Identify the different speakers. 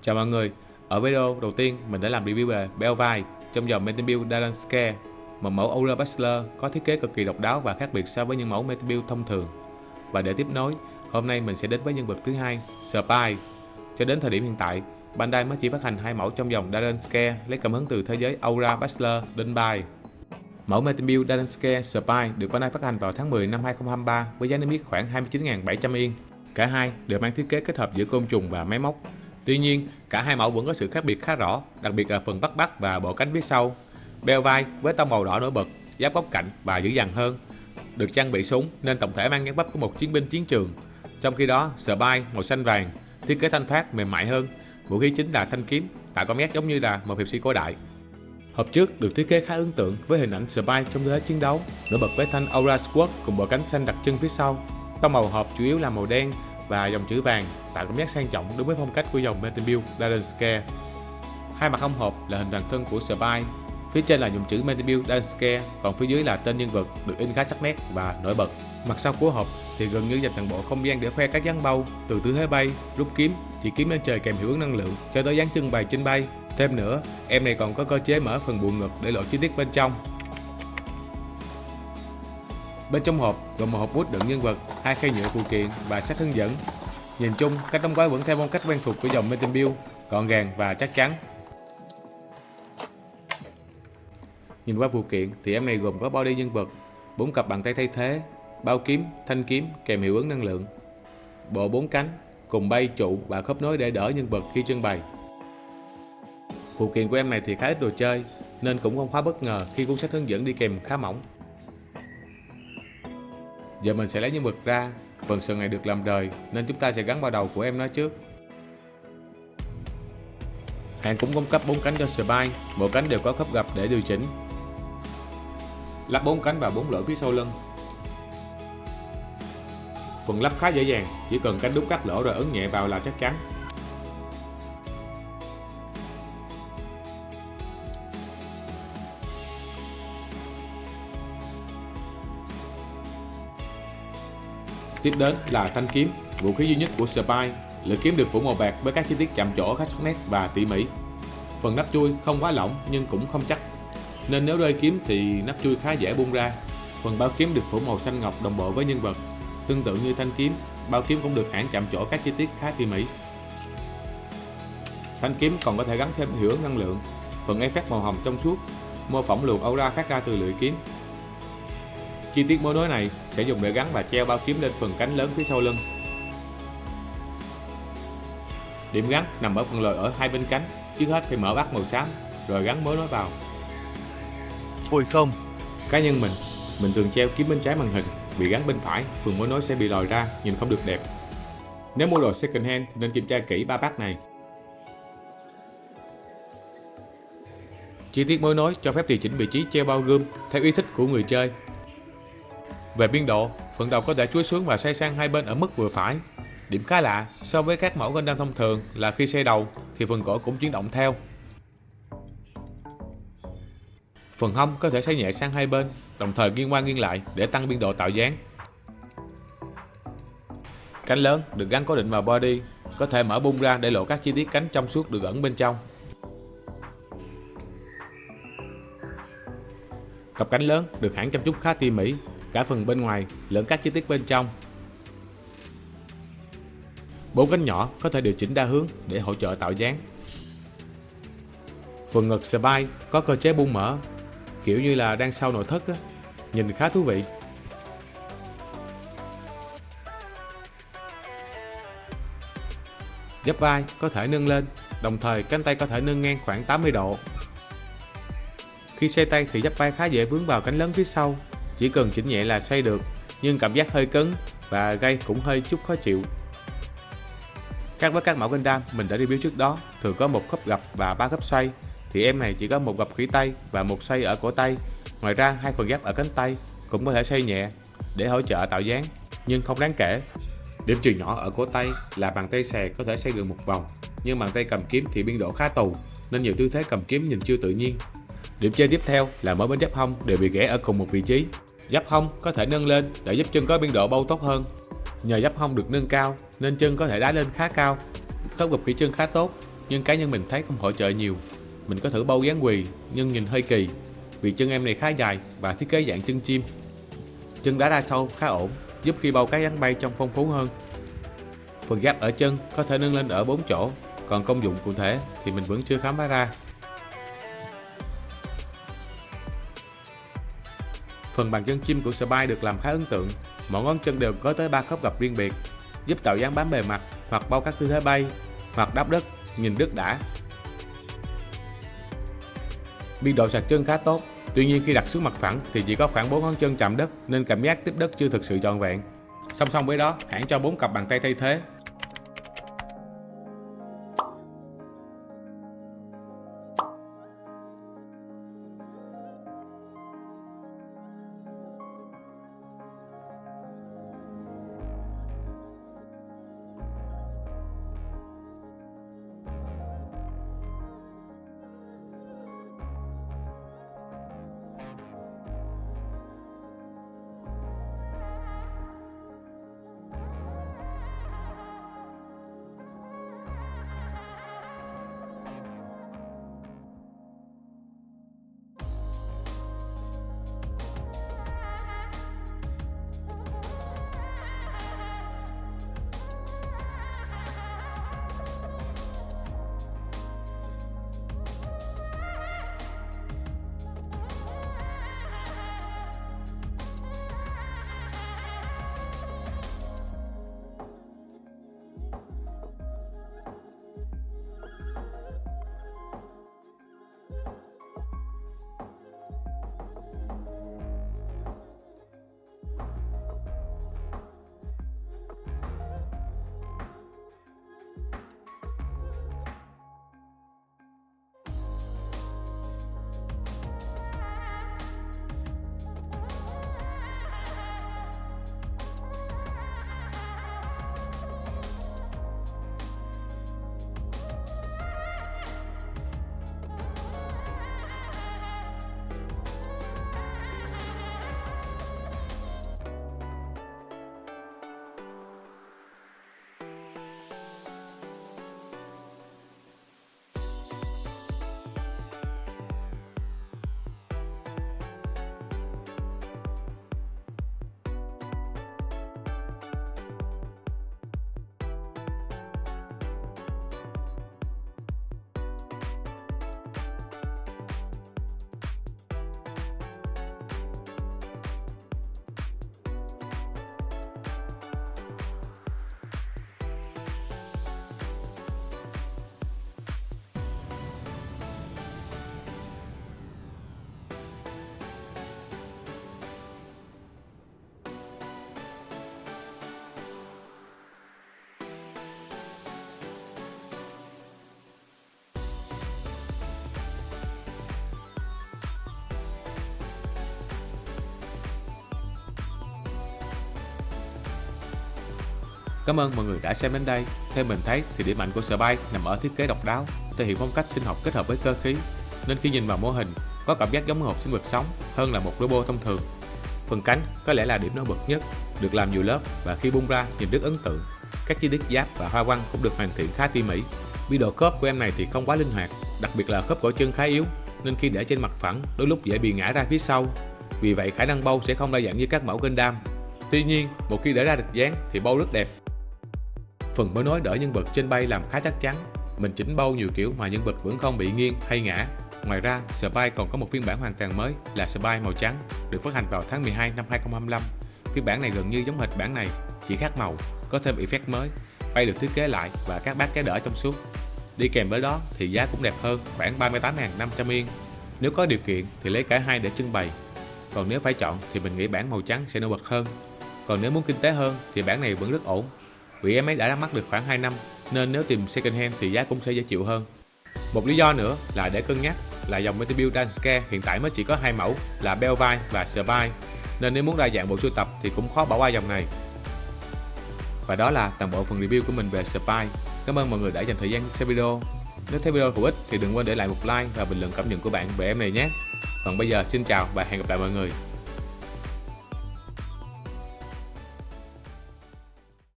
Speaker 1: Chào mọi người, ở video đầu tiên mình đã làm review về Belvine trong dòng Metabuild Darren Scale, một mẫu Aura Bachelor có thiết kế cực kỳ độc đáo và khác biệt so với những mẫu Metabuild thông thường. Và để tiếp nối, hôm nay mình sẽ đến với nhân vật thứ hai, Spy. Cho đến thời điểm hiện tại, Bandai mới chỉ phát hành hai mẫu trong dòng Darren Scale lấy cảm hứng từ thế giới Aura Bachelor Denbai. Mẫu Metabuild Darren Scale Spy được Bandai phát hành vào tháng 10 năm 2023 với giá niêm yết khoảng 29.700 yên. Cả hai đều mang thiết kế kết hợp giữa côn trùng và máy móc. Tuy nhiên, cả hai mẫu vẫn có sự khác biệt khá rõ, đặc biệt là phần bắt và bộ cánh phía sau. Belvine với tông màu đỏ nổi bật, giáp góc cạnh và dữ dằn hơn, được trang bị súng nên tổng thể mang dáng bắp của một chiến binh chiến trường. Trong khi đó, Spy màu xanh vàng, thiết kế thanh thoát mềm mại hơn, vũ khí chính là thanh kiếm, tạo cảm giác giống như là một hiệp sĩ cổ đại. Hộp trước được thiết kế khá ấn tượng với hình ảnh Spy trong tư thế chiến đấu, nổi bật với thanh Aura Sword cùng bộ cánh xanh đặc trưng phía sau. Tông màu hộp chủ yếu là màu đen và dòng chữ vàng, tạo cảm giác sang trọng đúng với phong cách của dòng Metabuild Darren Scale. Hai mặt hông hộp là hình toàn thân của Spy, phía trên là dòng chữ Metabuild Darren Scale, còn phía dưới là tên nhân vật được in khá sắc nét và nổi bật. Mặt sau của hộp thì gần như dành toàn bộ không gian để khoe các dáng bâu, từ tư thế bay, rút kiếm, chỉ kiếm lên trời kèm hiệu ứng năng lượng cho tới dáng trưng bày trên bay. Thêm nữa, em này còn có cơ chế mở phần buồng ngực để lộ chi tiết bên trong. Bên trong hộp gồm một hộp bút đựng nhân vật, hai khay nhựa phụ kiện và sách hướng dẫn. Nhìn chung, cách đóng gói vẫn theo phong cách quen thuộc của dòng Metabuild, gọn gàng và chắc chắn. Nhìn qua phụ kiện thì em này gồm có body nhân vật, 4 cặp bàn tay thay thế, bao kiếm, thanh kiếm kèm hiệu ứng năng lượng, bộ 4 cánh cùng bay trụ và khớp nối để đỡ nhân vật khi trưng bày. Phụ kiện của em này thì khá ít đồ chơi nên cũng không quá bất ngờ khi cuốn sách hướng dẫn đi kèm khá mỏng. Giờ mình sẽ lấy nhân vật ra, phần sừng này được làm rời nên chúng ta sẽ gắn vào đầu của em nó trước. Hàng cũng cung cấp 4 cánh cho Spy, mỗi cánh đều có khớp gập để điều chỉnh. Lắp 4 cánh và 4 lỗ phía sau lưng. Phần lắp khá dễ dàng, chỉ cần cánh đúc các lỗ rồi ấn nhẹ vào là chắc chắn. Tiếp đến là thanh kiếm, vũ khí duy nhất của Spy. Lưỡi kiếm được phủ màu bạc với các chi tiết chạm trổ khá sắc nét và tỉ mỉ. Phần nắp chui không quá lỏng nhưng cũng không chắc, nên nếu rơi kiếm thì nắp chui khá dễ bung ra. Phần bao kiếm được phủ màu xanh ngọc đồng bộ với nhân vật. Tương tự như thanh kiếm, bao kiếm cũng được hãng chạm trổ các chi tiết khá tỉ mỉ. Thanh kiếm còn có thể gắn thêm hiệu ứng năng lượng, phần effect màu hồng trong suốt, mô phỏng luồng aura phát ra từ lưỡi kiếm. Chi tiết mối nối này sẽ dùng để gắn và treo bao kiếm lên phần cánh lớn phía sau lưng. Điểm gắn nằm ở phần lồi ở hai bên cánh, trước hết phải mở bắt màu xám rồi gắn mối nối vào.
Speaker 2: Ôi không,
Speaker 1: Cá nhân mình thường treo kiếm bên trái màn hình, bị gắn bên phải, phần mối nối sẽ bị lòi ra, nhìn không được đẹp. Nếu mua đồ second hand thì nên kiểm tra kỹ ba bát này. Chi tiết mối nối cho phép điều chỉnh vị trí treo bao gươm theo ý thích của người chơi. Về biên độ, phần đầu có thể chuối xuống và xoay sang hai bên ở mức vừa phải. Điểm khá lạ so với các mẫu Gundam thông thường là khi xoay đầu thì phần cổ cũng chuyển động theo. Phần hông có thể xoay nhẹ sang hai bên, đồng thời nghiêng qua nghiêng lại để tăng biên độ tạo dáng. Cánh lớn được gắn cố định vào body, có thể mở bung ra để lộ các chi tiết cánh trong suốt được ẩn bên trong. Cặp cánh lớn được hãng chăm chút khá tỉ mỉ, cả phần bên ngoài lẫn các chi tiết bên trong. 4 cánh nhỏ có thể điều chỉnh đa hướng để hỗ trợ tạo dáng. Phần ngực Spy có cơ chế bung mở, kiểu như là đang sau nội thất á, nhìn khá thú vị. Giáp vai có thể nâng lên, đồng thời cánh tay có thể nâng ngang khoảng 80 độ. Khi xoay tay thì giáp vai khá dễ vướng vào cánh lớn phía sau, chỉ cần chỉnh nhẹ là xoay được, nhưng cảm giác hơi cứng và gây cũng hơi chút khó chịu. Khác với các mẫu Gundam mình đã review trước đó, thường có một khớp gập và 3 khớp xoay, thì em này chỉ có một gập khủy tay và một xoay ở cổ tay. Ngoài ra, hai phần giáp ở cánh tay cũng có thể xoay nhẹ để hỗ trợ tạo dáng, nhưng không đáng kể. Điểm trừ nhỏ ở cổ tay là bàn tay xè có thể xoay được một vòng, nhưng bàn tay cầm kiếm thì biên độ khá tù, nên nhiều tư thế cầm kiếm nhìn chưa tự nhiên. Điểm chơi tiếp theo là mỗi bên giáp hông đều bị ghẻ ở cùng một vị trí. Giáp hông có thể nâng lên để giúp chân có biên độ bâu tốt hơn. Nhờ giáp hông được nâng cao nên chân có thể đá lên khá cao. Khớp gập khủy chân khá tốt, nhưng cá nhân mình thấy không hỗ trợ nhiều. Mình có thử bâu dán quỳ nhưng nhìn hơi kỳ vì chân em này khá dài và thiết kế dạng chân chim. Chân đá ra sâu khá ổn, giúp khi bâu cá rắn bay trông phong phú hơn. Phần giáp ở chân có thể nâng lên ở 4 chỗ, còn công dụng cụ thể thì mình vẫn chưa khám phá ra. Phần bàn chân chim của Spy được làm khá ấn tượng, mỗi ngón chân đều có tới 3 khớp gập riêng biệt, giúp tạo dáng bám bề mặt hoặc bao các tư thế bay hoặc đáp đất, nhìn rất đã. Biên độ sạc chân khá tốt, tuy nhiên khi đặt xuống mặt phẳng thì chỉ có khoảng 4 ngón chân chạm đất nên cảm giác tiếp đất chưa thực sự trọn vẹn. Song song với đó, hãng cho 4 cặp bàn tay thay thế. Cảm ơn mọi người đã xem đến đây. Theo mình thấy thì điểm mạnh của Spy nằm ở thiết kế độc đáo, thể hiện phong cách sinh học kết hợp với cơ khí, nên khi nhìn vào mô hình có cảm giác giống một sinh vật sống hơn là một robot thông thường. Phần cánh có lẽ là điểm nổi bật nhất, được làm nhiều lớp và khi bung ra nhìn rất ấn tượng. Các chi tiết giáp và hoa văn cũng được hoàn thiện khá tỉ mỉ. Biên độ khớp của em này thì không quá linh hoạt, đặc biệt là khớp cổ chân khá yếu, nên khi để trên mặt phẳng đôi lúc dễ bị ngã ra phía sau. Vì vậy khả năng bâu sẽ không đa dạng như các mẫu Gundam. Tuy nhiên, một khi để ra được dáng thì bâu rất đẹp. Phần bối nối đỡ nhân vật trên bay làm khá chắc chắn. Mình chỉnh bâu nhiều kiểu mà nhân vật vẫn không bị nghiêng hay ngã. Ngoài ra, Spy còn có một phiên bản hoàn toàn mới là Spy màu trắng, được phát hành vào tháng 12 năm 2025. Phiên bản này gần như giống hệt bản này, chỉ khác màu, có thêm effect mới, bay được thiết kế lại và các bát cái đỡ trong suốt. Đi kèm với đó thì giá cũng đẹp hơn, khoảng 38.500 yên. Nếu có điều kiện thì lấy cả hai để trưng bày. Còn nếu phải chọn thì mình nghĩ bản màu trắng sẽ nổi bật hơn. Còn nếu muốn kinh tế hơn thì bản này vẫn rất ổn. Vì em ấy đã ra mắt được khoảng 2 năm, nên nếu tìm second hand thì giá cũng sẽ dễ chịu hơn. Một lý do nữa là để cân nhắc là dòng Metebuild Danscare hiện tại mới chỉ có 2 mẫu là Belleville và Spy, nên nếu muốn đa dạng bộ sưu tập thì cũng khó bỏ qua dòng này. Và đó là toàn bộ phần review của mình về Spy. Cảm ơn mọi người đã dành thời gian xem video. Nếu thấy video hữu ích thì đừng quên để lại một like và bình luận cảm nhận của bạn về em này nhé. Còn bây giờ xin chào và hẹn gặp lại mọi người.